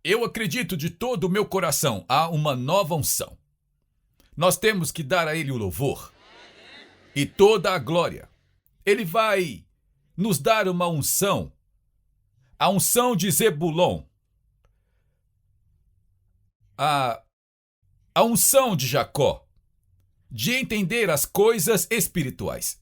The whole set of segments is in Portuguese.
Eu acredito de todo o meu coração, há uma nova unção. Nós temos que dar a Ele o louvor e toda a glória. Ele vai nos dar uma unção, a unção de Zebulon, a unção de Jacó, de entender as coisas espirituais.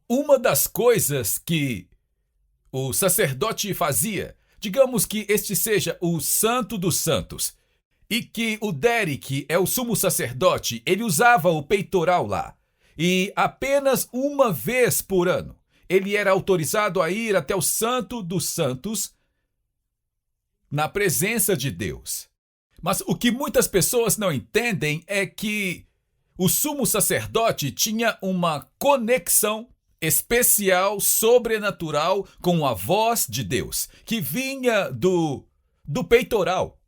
Uma das coisas que o sacerdote fazia, digamos que este seja o Santo dos Santos, e que o Derek é o sumo sacerdote, ele usava o peitoral lá. E apenas uma vez por ano, ele era autorizado a ir até o Santo dos Santos na presença de Deus. Mas o que muitas pessoas não entendem é que o sumo sacerdote tinha uma conexão especial, sobrenatural, com a voz de Deus, que vinha do peitoral.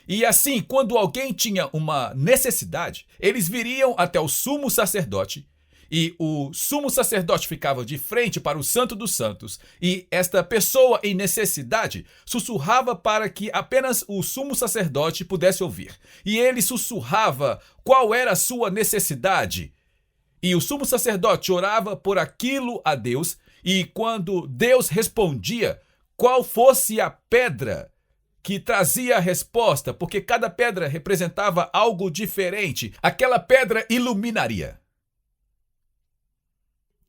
E assim, quando alguém tinha uma necessidade, eles viriam até o sumo sacerdote, e o sumo sacerdote ficava de frente para o Santo dos Santos, e esta pessoa em necessidade sussurrava para que apenas o sumo sacerdote pudesse ouvir. E ele sussurrava qual era a sua necessidade. E o sumo sacerdote orava por aquilo a Deus, e quando Deus respondia, qual fosse a pedra que trazia a resposta, porque cada pedra representava algo diferente, aquela pedra iluminaria.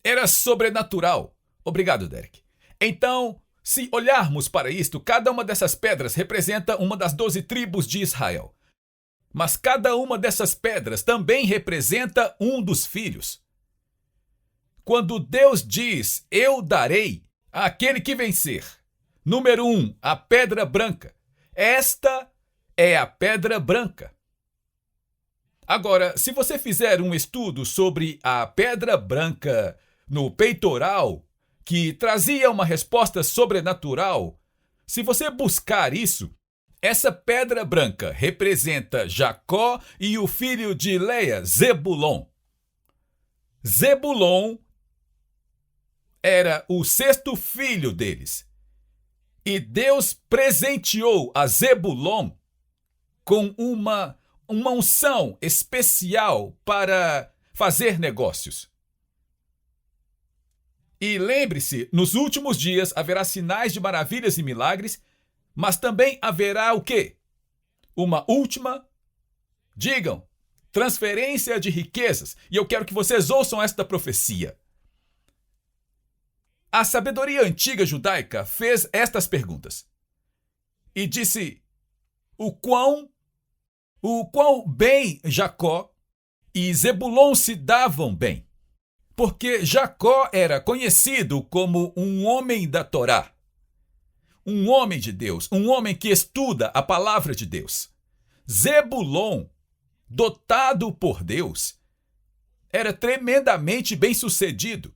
Era sobrenatural. Obrigado, Derek. Então, se olharmos para isto, cada uma dessas pedras representa uma das 12 tribos de Israel. Mas cada uma dessas pedras também representa um dos filhos. Quando Deus diz, eu darei àquele que vencer. Número 1, a pedra branca. Esta é a pedra branca. Agora, se você fizer um estudo sobre a pedra branca no peitoral, que trazia uma resposta sobrenatural, se você buscar isso, essa pedra branca representa Jacó e o filho de Leia, Zebulon. Zebulon era o 6º filho deles. E Deus presenteou a Zebulon com uma unção especial para fazer negócios. E lembre-se, nos últimos dias haverá sinais de maravilhas e milagres, mas também haverá o quê? Uma última, digam, transferência de riquezas. E eu quero que vocês ouçam esta profecia. A sabedoria antiga judaica fez estas perguntas. E disse, o quão bem Jacó e Zebulon se davam bem. Porque Jacó era conhecido como um homem da Torá. Um homem de Deus, um homem que estuda a palavra de Deus. Zebulon, dotado por Deus, era tremendamente bem-sucedido.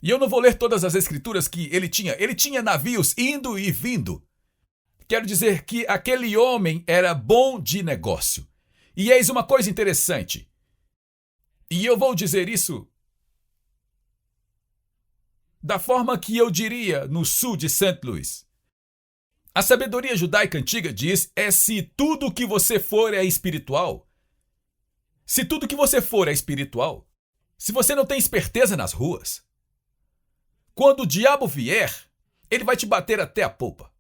E eu não vou ler todas as escrituras que ele tinha. Ele tinha navios indo e vindo. Quero dizer que aquele homem era bom de negócio. E eis uma coisa interessante. E eu vou dizer isso da forma que eu diria no sul de St. Louis. A sabedoria judaica antiga diz se tudo que você for é espiritual. Se tudo que você for é espiritual, se você não tem esperteza nas ruas, quando o diabo vier, ele vai te bater até a polpa.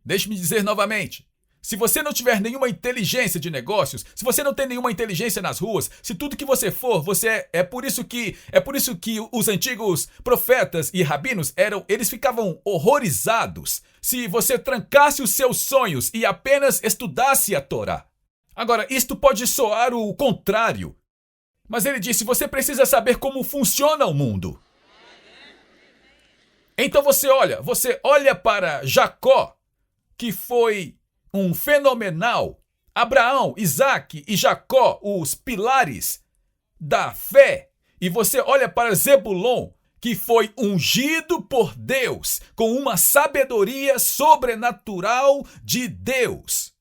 Deixe-me dizer novamente. Se você não tiver nenhuma inteligência de negócios, se você não tem nenhuma inteligência nas ruas, se tudo que você for, é por isso que os antigos profetas e rabinos eles ficavam horrorizados se você trancasse os seus sonhos e apenas estudasse a Torá. Agora, isto pode soar o contrário, mas ele disse, você precisa saber como funciona o mundo. Então você olha para Jacó, que foi um fenomenal, Abraão, Isaque e Jacó, os pilares da fé, e você olha para Zebulon, que foi ungido por Deus com uma sabedoria sobrenatural de Deus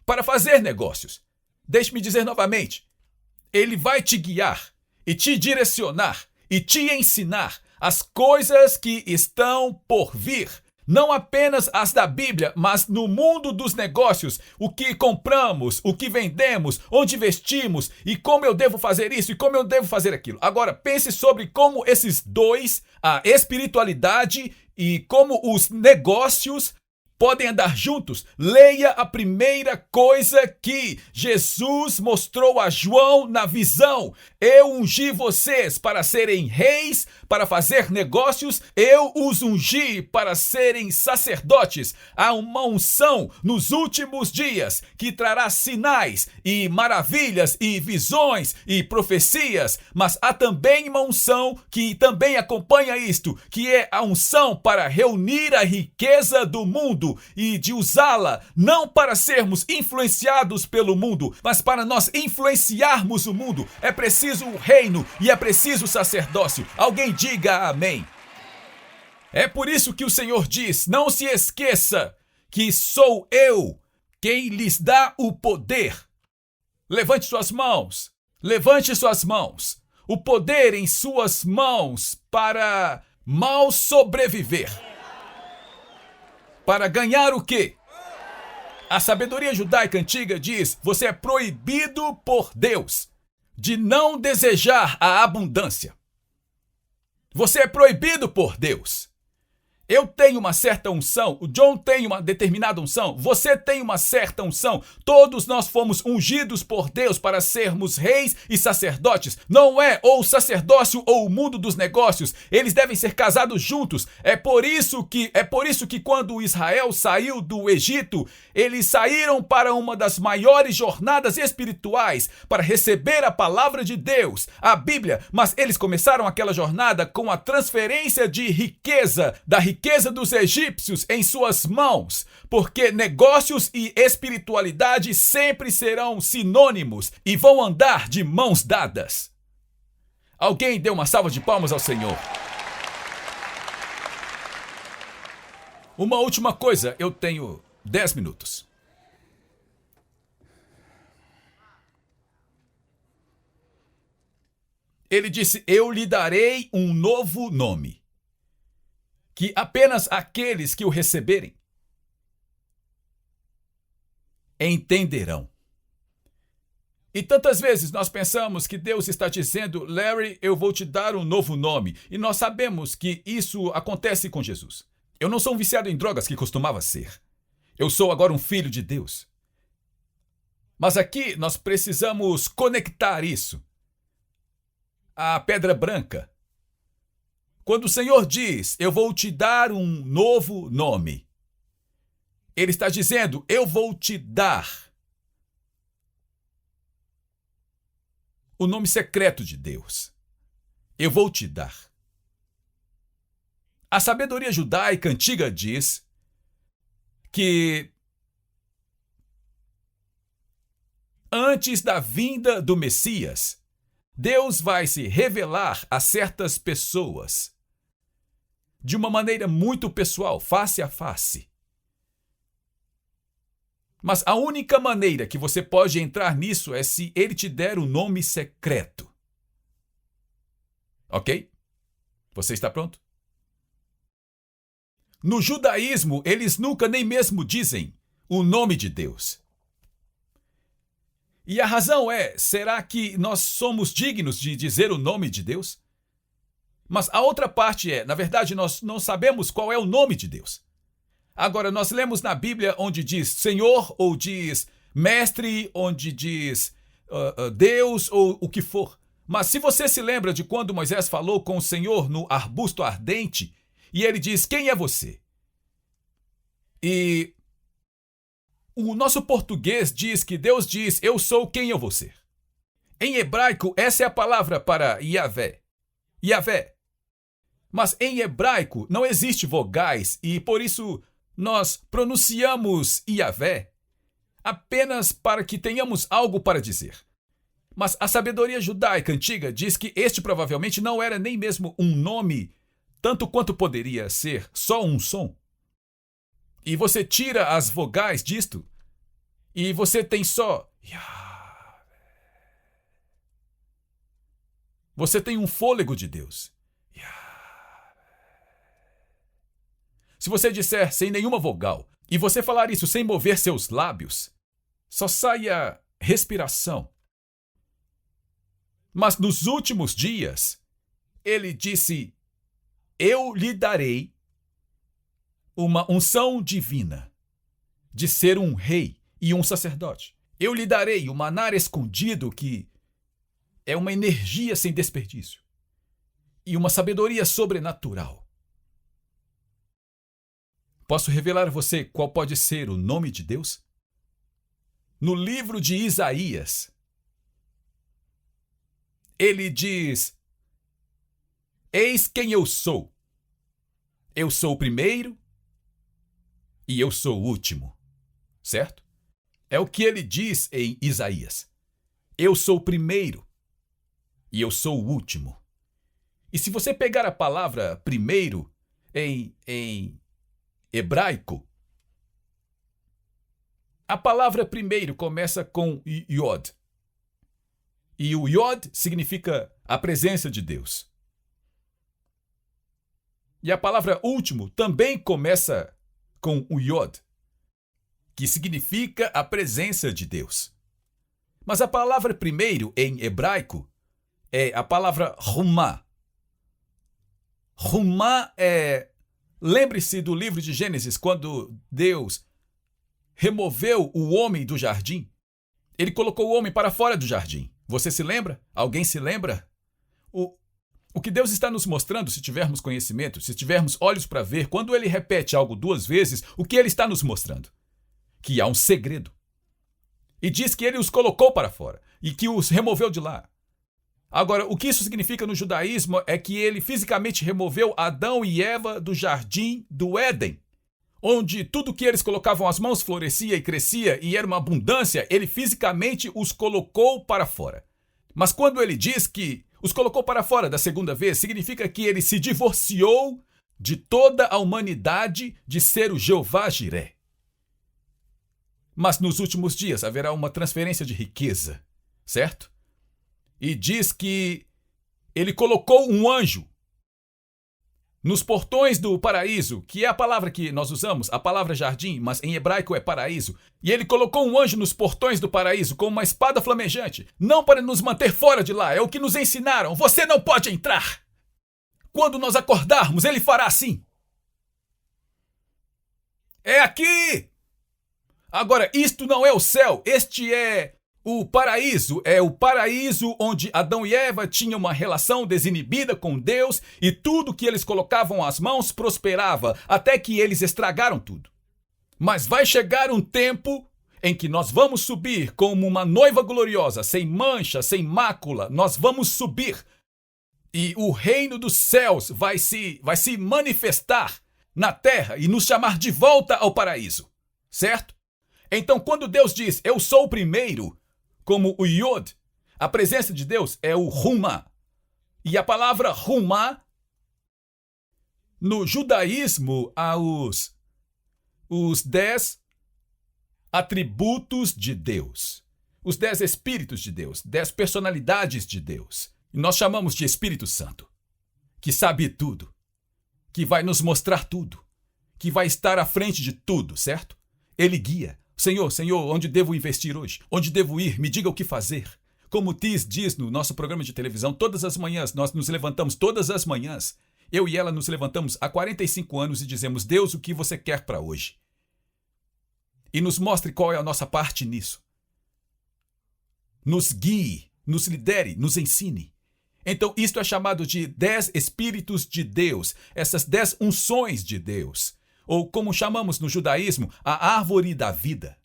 para fazer negócios. Deixe-me dizer novamente, ele vai te guiar e te direcionar e te ensinar as coisas que estão por vir. Não apenas as da Bíblia, mas no mundo dos negócios, o que compramos, o que vendemos, onde investimos e como eu devo fazer isso e como eu devo fazer aquilo. Agora, pense sobre como esses dois, a espiritualidade e como os negócios, podem andar juntos. Leia a primeira coisa que Jesus mostrou a João na visão. Eu ungi vocês para serem reis, para fazer negócios. Eu os ungi para serem sacerdotes. Há uma unção nos últimos dias que trará sinais e maravilhas e visões e profecias. Mas há também uma unção que também acompanha isto, que é a unção para reunir a riqueza do mundo e de usá-la não para sermos influenciados pelo mundo, mas para nós influenciarmos o mundo. É preciso o reino e é preciso o sacerdócio. Alguém diga amém. É por isso que o Senhor diz: não se esqueça que sou eu quem lhes dá o poder. Levante suas mãos. Levante suas mãos. O poder em suas mãos para mal sobreviver. Para ganhar o quê? A sabedoria judaica antiga diz: você é proibido por Deus de não desejar a abundância. Você é proibido por Deus. Eu tenho uma certa unção, o John tem uma determinada unção, você tem uma certa unção. Todos nós fomos ungidos por Deus para sermos reis e sacerdotes. Não é ou o sacerdócio ou o mundo dos negócios. Eles devem ser casados juntos. É por isso que quando Israel saiu do Egito, eles saíram para uma das maiores jornadas espirituais para receber a palavra de Deus, a Bíblia, mas eles começaram aquela jornada com a transferência de riqueza, da riqueza dos egípcios em suas mãos, porque negócios e espiritualidade sempre serão sinônimos e vão andar de mãos dadas. Alguém dê uma salva de palmas ao Senhor. Uma última coisa, eu tenho 10 minutos. Ele disse: eu lhe darei um novo nome, que apenas aqueles que o receberem entenderão. E tantas vezes nós pensamos que Deus está dizendo: Larry, eu vou te dar um novo nome. E nós sabemos que isso acontece com Jesus. Eu não sou um viciado em drogas que costumava ser. Eu sou agora um filho de Deus. Mas aqui nós precisamos conectar isso à pedra branca. Quando o Senhor diz: eu vou te dar um novo nome, Ele está dizendo: eu vou te dar o nome secreto de Deus. Eu vou te dar. A sabedoria judaica antiga diz que antes da vinda do Messias, Deus vai se revelar a certas pessoas de uma maneira muito pessoal, face a face. Mas a única maneira que você pode entrar nisso é se Ele te der o nome secreto. Ok? Você está pronto? No judaísmo, eles nunca nem mesmo dizem o nome de Deus. E a razão é: será que nós somos dignos de dizer o nome de Deus? Mas a outra parte é, na verdade, nós não sabemos qual é o nome de Deus. Agora, nós lemos na Bíblia onde diz Senhor, ou diz Mestre, onde diz Deus, ou o que for. Mas se você se lembra de quando Moisés falou com o Senhor no arbusto ardente, e ele diz: quem é você? E o nosso português diz que Deus diz: eu sou quem eu vou ser. Em hebraico, essa é a palavra para Yahvé. Yahvé. Mas em hebraico não existe vogais e por isso nós pronunciamos Yahvé apenas para que tenhamos algo para dizer. Mas a sabedoria judaica antiga diz que este provavelmente não era nem mesmo um nome, tanto quanto poderia ser só um som. E você tira as vogais disto e você tem só Yahvé. Você tem um fôlego de Deus. Se você disser sem nenhuma vogal e você falar isso sem mover seus lábios, só sai a respiração. Mas nos últimos dias, ele disse: eu lhe darei uma unção divina de ser um rei e um sacerdote. Eu lhe darei um maná escondido que é uma energia sem desperdício e uma sabedoria sobrenatural. Posso revelar a você qual pode ser o nome de Deus? No livro de Isaías, ele diz: eis quem eu sou. Eu sou o primeiro e eu sou o último. Certo? É o que ele diz em Isaías. Eu sou o primeiro e eu sou o último. E se você pegar a palavra primeiro em hebraico, a palavra primeiro começa com Yod. E o Yod significa a presença de Deus. E a palavra último também começa com o Yod, que significa a presença de Deus. Mas a palavra primeiro em hebraico é a palavra Rumá. Rumá é... Lembre-se do livro de Gênesis, quando Deus removeu o homem do jardim. Ele colocou o homem para fora do jardim. Você se lembra? Alguém se lembra? O que Deus está nos mostrando, se tivermos conhecimento, se tivermos olhos para ver, quando ele repete algo 2 vezes, o que ele está nos mostrando? Que há um segredo. E diz que ele os colocou para fora e que os removeu de lá. Agora, o que isso significa no judaísmo é que ele fisicamente removeu Adão e Eva do jardim do Éden, onde tudo que eles colocavam as mãos florescia e crescia e era uma abundância, ele fisicamente os colocou para fora. Mas quando ele diz que os colocou para fora da segunda vez, significa que ele se divorciou de toda a humanidade de ser o Jeová Jiré. Mas nos últimos dias haverá uma transferência de riqueza, certo? E diz que ele colocou um anjo nos portões do paraíso, que é a palavra que nós usamos, a palavra jardim, mas em hebraico é paraíso. E ele colocou um anjo nos portões do paraíso com uma espada flamejante, não para nos manter fora de lá, é o que nos ensinaram. Você não pode entrar. Quando nós acordarmos, ele fará assim. É aqui! Agora, isto não é o céu, este é o paraíso. É o paraíso onde Adão e Eva tinham uma relação desinibida com Deus e tudo que eles colocavam às mãos prosperava, até que eles estragaram tudo. Mas vai chegar um tempo em que nós vamos subir como uma noiva gloriosa, sem mancha, sem mácula, nós vamos subir. E o reino dos céus vai se manifestar na terra e nos chamar de volta ao paraíso, certo? Então, quando Deus diz, eu sou o primeiro, como o Yod, a presença de Deus é o Rumá. E a palavra Rumá, no judaísmo, há os 10 atributos de Deus, os 10 espíritos de Deus, 10 personalidades de Deus. E nós chamamos de Espírito Santo, que sabe tudo, que vai nos mostrar tudo, que vai estar à frente de tudo, certo? Ele guia. Senhor, onde devo investir hoje? Onde devo ir? Me diga o que fazer. Como o Tis diz no nosso programa de televisão, todas as manhãs, nós nos levantamos todas as manhãs. Eu e ela nos levantamos há 45 anos e dizemos, Deus, o que você quer para hoje? E nos mostre qual é a nossa parte nisso. Nos guie, nos lidere, nos ensine. Então, isto é chamado de 10 Espíritos de Deus, essas 10 unções de Deus. Ou como chamamos no judaísmo, a árvore da vida.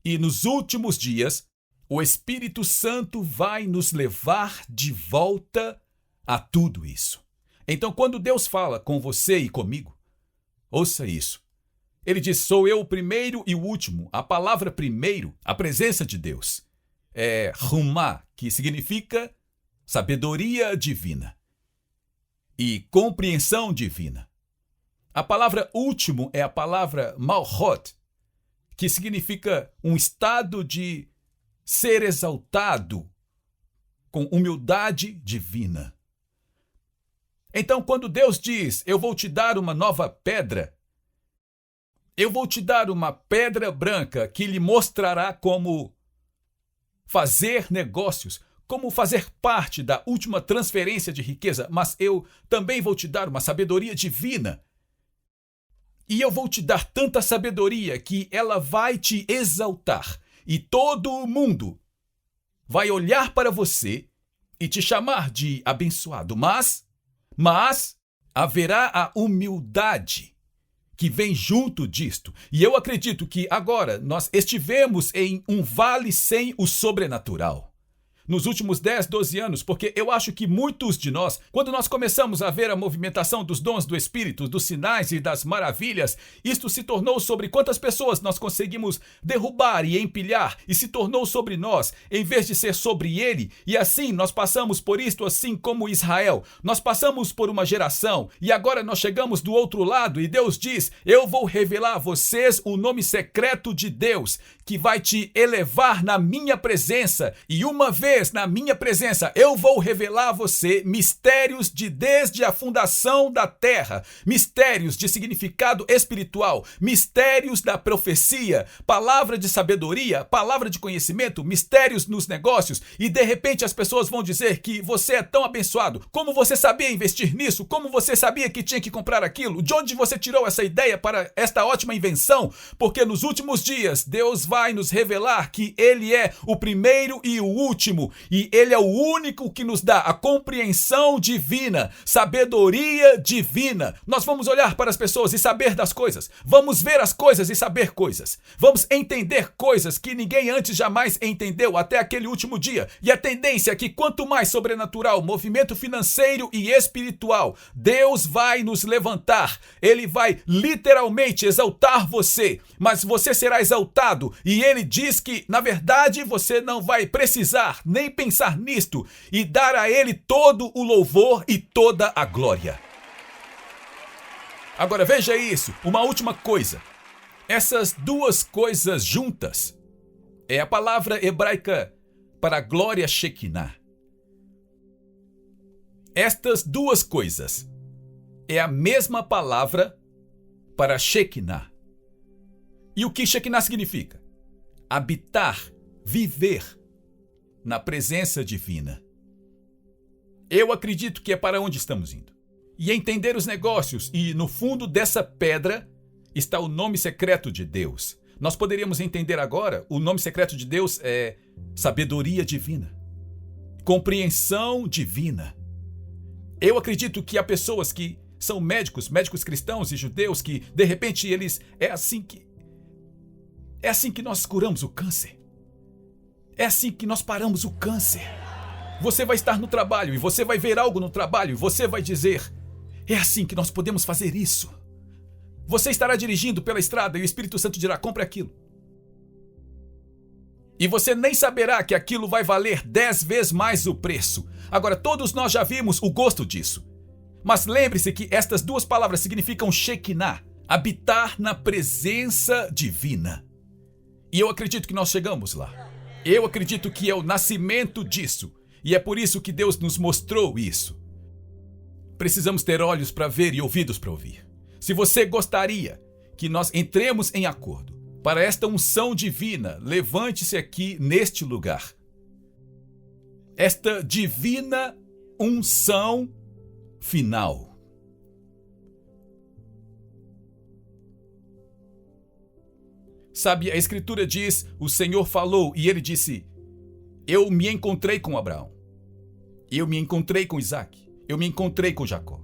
E nos últimos dias, o Espírito Santo vai nos levar de volta a tudo isso. Então, quando Deus fala com você e comigo, ouça isso. Ele diz, sou eu o primeiro e o último. A palavra primeiro, a presença de Deus, é Rumá, que significa sabedoria divina e compreensão divina. A palavra último é a palavra Malhot, que significa um estado de ser exaltado com humildade divina. Então, quando Deus diz, eu vou te dar uma nova pedra, eu vou te dar uma pedra branca que lhe mostrará como fazer negócios, como fazer parte da última transferência de riqueza, mas eu também vou te dar uma sabedoria divina. E eu vou te dar tanta sabedoria que ela vai te exaltar. E todo mundo vai olhar para você e te chamar de abençoado. Mas haverá a humildade que vem junto disto. E eu acredito que agora nós estivemos em um vale sem o sobrenatural. Nos últimos 10, 12 anos, porque eu acho que muitos de nós, quando nós começamos a ver a movimentação dos dons do Espírito, dos sinais e das maravilhas, isto se tornou sobre quantas pessoas nós conseguimos derrubar e empilhar, e se tornou sobre nós, em vez de ser sobre ele, e assim nós passamos por isto assim como Israel. Nós passamos por uma geração, e agora nós chegamos do outro lado, e Deus diz, eu vou revelar a vocês o nome secreto de Deus, que vai te elevar na minha presença, e uma vez na minha presença, eu vou revelar a você mistérios de desde a fundação da terra, mistérios de significado espiritual, mistérios da profecia, palavra de sabedoria, palavra de conhecimento, mistérios nos negócios, e de repente as pessoas vão dizer que você é tão abençoado, como você sabia investir nisso, como você sabia que tinha que comprar aquilo, de onde você tirou essa ideia para esta ótima invenção, porque nos últimos dias Deus vai nos revelar que Ele é o primeiro e o último, e Ele é o único que nos dá a compreensão divina, sabedoria divina. Nós vamos olhar para as pessoas e saber das coisas. Vamos ver as coisas e saber coisas. Vamos entender coisas que ninguém antes jamais entendeu até aquele último dia. E a tendência é que quanto mais sobrenatural, movimento financeiro e espiritual, Deus vai nos levantar. Ele vai literalmente exaltar você, mas você será exaltado. E Ele diz que, na verdade, você não vai precisar nem pensar nisto, e dar a Ele todo o louvor e toda a glória. Agora veja isso, uma última coisa. Essas duas coisas juntas é a palavra hebraica para glória Shekinah. Estas duas coisas é a mesma palavra para Shekinah. E o que Shekinah significa? Habitar, viver na presença divina. Eu acredito que é para onde estamos indo. E entender os negócios, e no fundo dessa pedra está o nome secreto de Deus. Nós poderíamos entender agora, o nome secreto de Deus é sabedoria divina, compreensão divina. Eu acredito que há pessoas que são médicos cristãos e judeus, que de repente eles, é assim que nós curamos o câncer. É assim que nós paramos o câncer. Você vai estar no trabalho e você vai ver algo no trabalho e você vai dizer, é assim que nós podemos fazer isso. Você estará dirigindo pela estrada e o Espírito Santo dirá, compre aquilo. E você nem saberá que aquilo vai valer 10 vezes mais o preço. Agora, todos nós já vimos o gosto disso. Mas lembre-se que estas duas palavras significam Shekinah, habitar na presença divina. E eu acredito que nós chegamos lá. Eu acredito que é o nascimento disso. E é por isso que Deus nos mostrou isso. Precisamos ter olhos para ver e ouvidos para ouvir. Se você gostaria que nós entremos em acordo para esta unção divina, levante-se aqui neste lugar. Esta divina unção final. Sabe, a Escritura diz, o Senhor falou e ele disse, eu me encontrei com Abraão, eu me encontrei com Isaac, eu me encontrei com Jacó,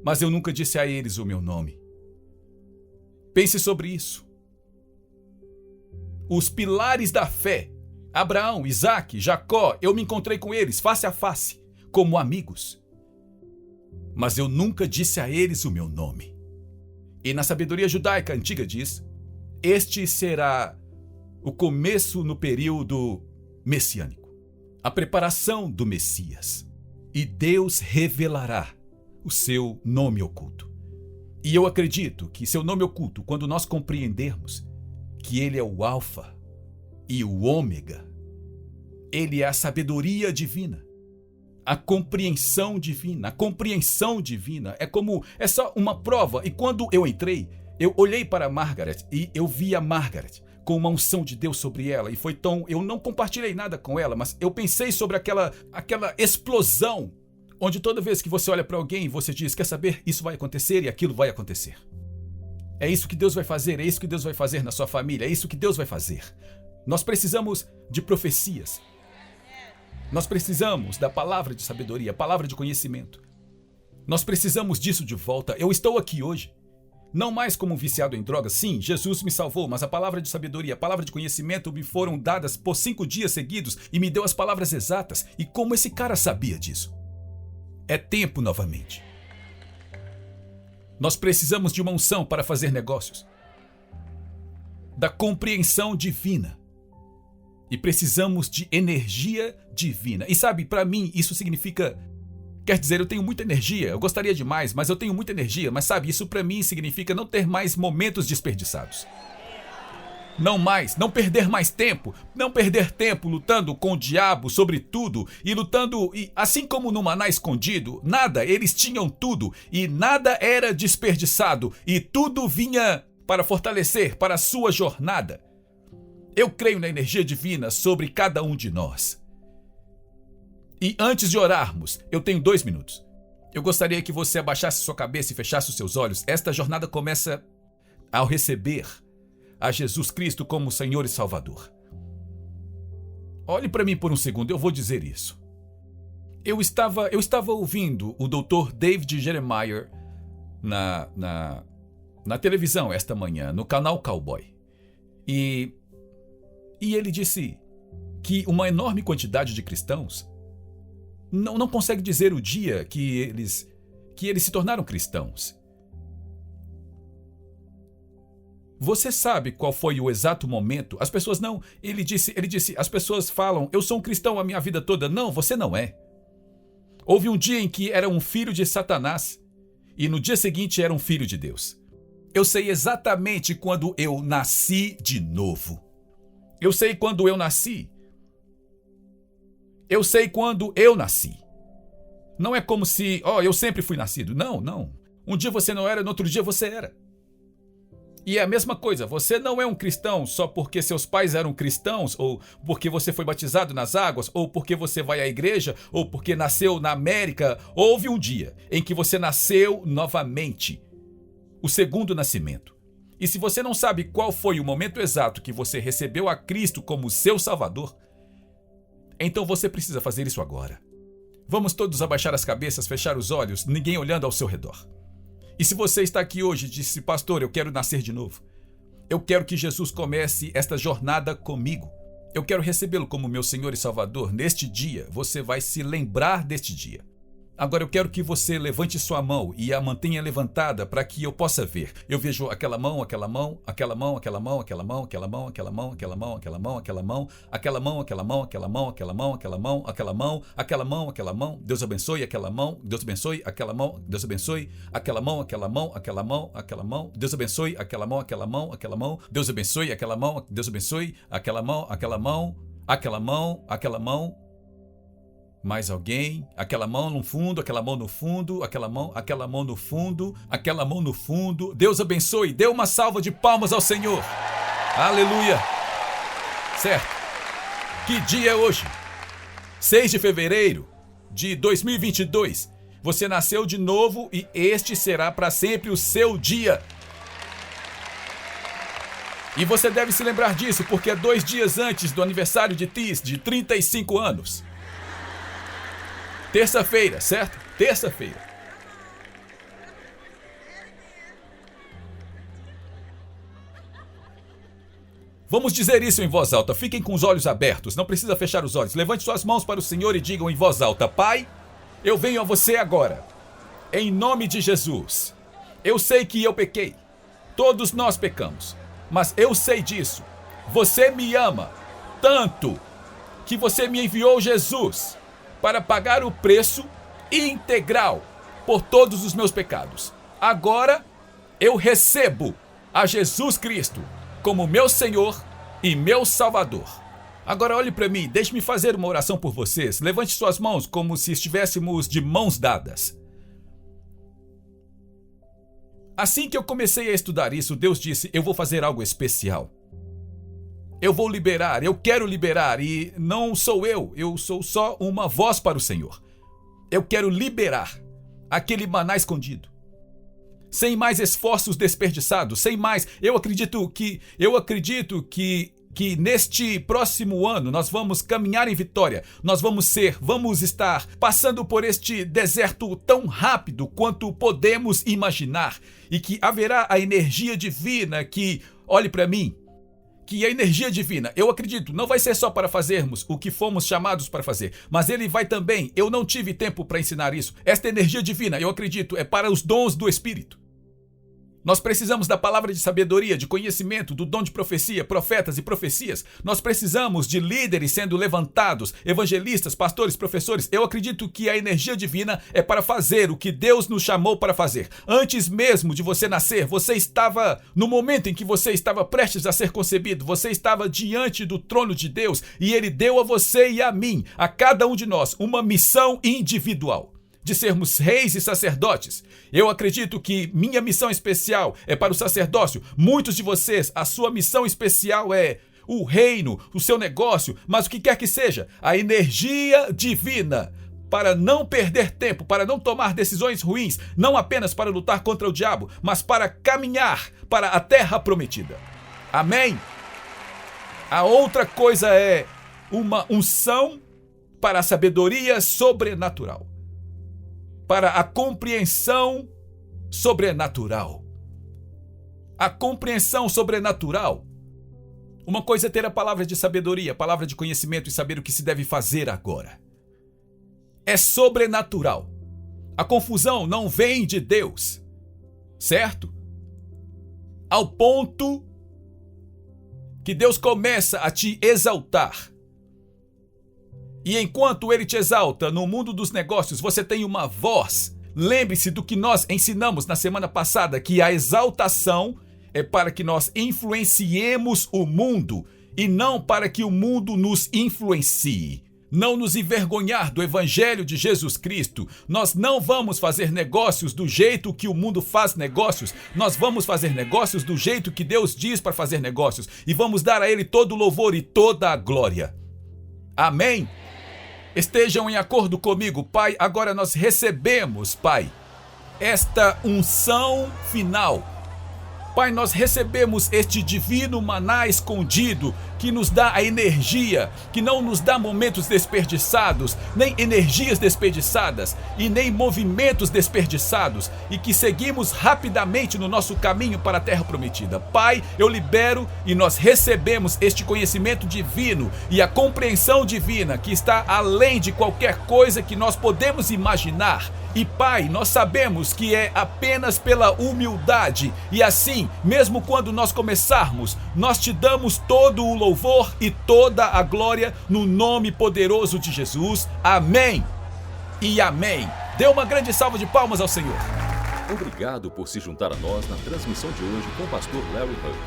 mas eu nunca disse a eles o meu nome. Pense sobre isso. Os pilares da fé, Abraão, Isaac, Jacó, eu me encontrei com eles face a face, como amigos. mas eu nunca disse a eles o meu nome. E na sabedoria judaica antiga diz, este será o começo no período messiânico, a preparação do Messias. E Deus revelará o seu nome oculto. E eu acredito que seu nome oculto, quando nós compreendermos que ele é o Alfa e o Ômega, ele é a sabedoria divina, a compreensão divina. A compreensão divina é só uma prova. E quando eu entrei, eu olhei para Margaret e eu vi a Margaret com uma unção de Deus sobre ela. E foi tão... Eu não compartilhei nada com ela, mas eu pensei sobre aquela explosão, onde toda vez que você olha para alguém, você diz, quer saber, isso vai acontecer e aquilo vai acontecer. É isso que Deus vai fazer, é isso que Deus vai fazer na sua família, é isso que Deus vai fazer. Nós precisamos de profecias. Nós precisamos da palavra de sabedoria, palavra de conhecimento. Nós precisamos disso de volta. Eu estou aqui hoje, não mais como um viciado em drogas. Sim, Jesus me salvou, mas a palavra de sabedoria, a palavra de conhecimento me foram dadas por 5 dias seguidos e me deu as palavras exatas. E como esse cara sabia disso? É tempo novamente. Nós precisamos de uma unção para fazer negócios, da compreensão divina. E precisamos de energia divina. E sabe, para mim isso significa... Quer dizer, eu tenho muita energia, eu gostaria de mais, mas eu tenho muita energia. Mas sabe, isso para mim significa não ter mais momentos desperdiçados. Não perder mais tempo. Não perder tempo lutando com o diabo sobre tudo. E lutando, assim como no maná escondido, nada, eles tinham tudo. E nada era desperdiçado. E tudo vinha para fortalecer, para a sua jornada. Eu creio na energia divina sobre cada um de nós. E antes de orarmos, eu tenho 2 minutos. Eu gostaria que você abaixasse sua cabeça e fechasse os seus olhos. Esta jornada começa ao receber a Jesus Cristo como Senhor e Salvador. Olhe para mim por um segundo, eu vou dizer isso. Eu estava ouvindo o Dr. David Jeremiah na televisão esta manhã, no canal Cowboy. E ele disse que uma enorme quantidade de cristãos não consegue dizer o dia que eles se tornaram cristãos. Você sabe qual foi o exato momento? As pessoas não... Ele disse, as pessoas falam, eu sou um cristão a minha vida toda. Não, você não é. Houve um dia em que era um filho de Satanás e no dia seguinte era um filho de Deus. Eu sei exatamente quando eu nasci de novo. Eu sei quando eu nasci. Eu sei quando eu nasci. Não é como se, eu sempre fui nascido. Não. Um dia você não era, no outro dia você era. E é a mesma coisa, você não é um cristão só porque seus pais eram cristãos, ou porque você foi batizado nas águas, ou porque você vai à igreja, ou porque nasceu na América. Houve um dia em que você nasceu novamente. O segundo nascimento. E se você não sabe qual foi o momento exato que você recebeu a Cristo como seu Salvador, então você precisa fazer isso agora. Vamos todos abaixar as cabeças, fechar os olhos, ninguém olhando ao seu redor. E se você está aqui hoje e disse, pastor, eu quero nascer de novo. Eu quero que Jesus comece esta jornada comigo. Eu quero recebê-lo como meu Senhor e Salvador. Neste dia, você vai se lembrar deste dia. Agora eu quero que você levante sua mão e a mantenha levantada para que eu possa ver. Eu vejo aquela mão, aquela mão, aquela mão, aquela mão, aquela mão, aquela mão, aquela mão, aquela mão, aquela mão, aquela mão, aquela mão, aquela mão, aquela mão, aquela mão, aquela mão, aquela mão, aquela mão, aquela mão. Deus abençoe aquela mão, Deus abençoe aquela mão, Deus abençoe aquela mão, aquela mão, aquela mão, aquela mão. Deus abençoe aquela mão, aquela mão, aquela mão. Deus abençoe aquela mão, Deus abençoe aquela mão, aquela mão, aquela mão, aquela mão. Mais alguém? Aquela mão no fundo, aquela mão no fundo, aquela mão no fundo, aquela mão no fundo. Deus abençoe. Dê uma salva de palmas ao Senhor. Aleluia. Certo. Que dia é hoje? 6 de fevereiro de 2022. Você nasceu de novo e este será para sempre o seu dia. E você deve se lembrar disso porque é 2 dias antes do aniversário de Tis, de 35 anos. Terça-feira, certo? Terça-feira. Vamos dizer isso em voz alta. Fiquem com os olhos abertos. Não precisa fechar os olhos. Levante suas mãos para o Senhor e digam em voz alta: Pai, eu venho a você agora. em nome de Jesus. Eu sei que eu pequei. Todos nós pecamos. Mas eu sei disso. Você me ama tanto que você me enviou Jesus para pagar o preço integral por todos os meus pecados. Agora eu recebo a Jesus Cristo como meu Senhor e meu Salvador. Agora olhe para mim, deixe-me fazer uma oração por vocês. Levante suas mãos como se estivéssemos de mãos dadas. Assim que eu comecei a estudar isso, Deus disse, eu vou fazer algo especial. Eu vou liberar, eu quero liberar, e não sou eu sou só uma voz para o Senhor. Eu quero liberar aquele maná escondido. Sem mais esforços desperdiçados, sem mais. Eu acredito que neste próximo ano nós vamos caminhar em vitória. Nós vamos estar passando por este deserto tão rápido quanto podemos imaginar. E que haverá a energia divina que, olhe para mim, que a energia divina, eu acredito, não vai ser só para fazermos o que fomos chamados para fazer, mas ele vai também, eu não tive tempo para ensinar isso, esta energia divina, eu acredito, é para os dons do Espírito. Nós precisamos da palavra de sabedoria, de conhecimento, do dom de profecia, profetas e profecias. Nós precisamos de líderes sendo levantados, evangelistas, pastores, professores. Eu acredito que a energia divina é para fazer o que Deus nos chamou para fazer. Antes mesmo de você nascer, você estava, no momento em que você estava prestes a ser concebido, você estava diante do trono de Deus e Ele deu a você e a mim, a cada um de nós, uma missão individual. De sermos reis e sacerdotes. Eu acredito que minha missão especial é para o sacerdócio. Muitos de vocês, a sua missão especial é o reino, o seu negócio, mas o que quer que seja, a energia divina para não perder tempo, para não tomar decisões ruins, não apenas para lutar contra o diabo, mas para caminhar para a terra prometida. Amém? A outra coisa é uma unção para a sabedoria sobrenatural. Para a compreensão sobrenatural. A compreensão sobrenatural. Uma coisa é ter a palavra de sabedoria, a palavra de conhecimento e saber o que se deve fazer agora. É sobrenatural. A confusão não vem de Deus, certo? Ao ponto que Deus começa a te exaltar. E enquanto Ele te exalta no mundo dos negócios, você tem uma voz. Lembre-se do que nós ensinamos na semana passada, que a exaltação é para que nós influenciemos o mundo e não para que o mundo nos influencie. Não nos envergonhar do Evangelho de Jesus Cristo. Nós não vamos fazer negócios do jeito que o mundo faz negócios. Nós vamos fazer negócios do jeito que Deus diz para fazer negócios. E vamos dar a Ele todo o louvor e toda a glória. Amém? Estejam em acordo comigo, Pai. Agora nós recebemos, Pai, esta unção final. Pai, nós recebemos este divino maná escondido que nos dá a energia, que não nos dá momentos desperdiçados, nem energias desperdiçadas e nem movimentos desperdiçados e que seguimos rapidamente no nosso caminho para a terra prometida. Pai, eu libero e nós recebemos este conhecimento divino e a compreensão divina que está além de qualquer coisa que nós podemos imaginar. E Pai, nós sabemos que é apenas pela humildade e assim, mesmo quando nós começarmos, nós te damos todo o louvor e toda a glória no nome poderoso de Jesus. Amém e amém. Dê uma grande salva de palmas ao Senhor. Obrigado por se juntar a nós na transmissão de hoje com o pastor Larry Huck.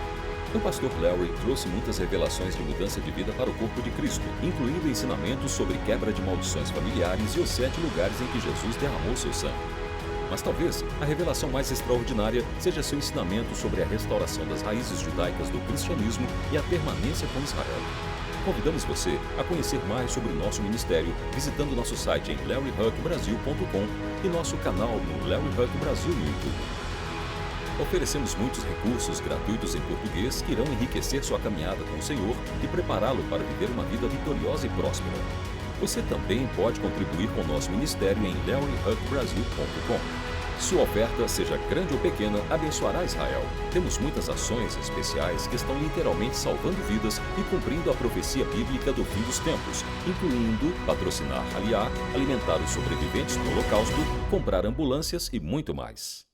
O pastor Larry trouxe muitas revelações de mudança de vida para o corpo de Cristo, incluindo ensinamentos sobre quebra de maldições familiares e os 7 lugares em que Jesus derramou seu sangue. Mas talvez a revelação mais extraordinária seja seu ensinamento sobre a restauração das raízes judaicas do cristianismo e a permanência com Israel. Convidamos você a conhecer mais sobre o nosso ministério visitando nosso site em larryhuckbrasil.com e nosso canal no Larry Huck Brasil no YouTube. Oferecemos muitos recursos gratuitos em português que irão enriquecer sua caminhada com o Senhor e prepará-lo para viver uma vida vitoriosa e próspera. Você também pode contribuir com o nosso ministério em larryhuckbrasil.com. Sua oferta, seja grande ou pequena, abençoará Israel. Temos muitas ações especiais que estão literalmente salvando vidas e cumprindo a profecia bíblica do fim dos tempos, incluindo patrocinar Aliá, alimentar os sobreviventes do Holocausto, comprar ambulâncias e muito mais.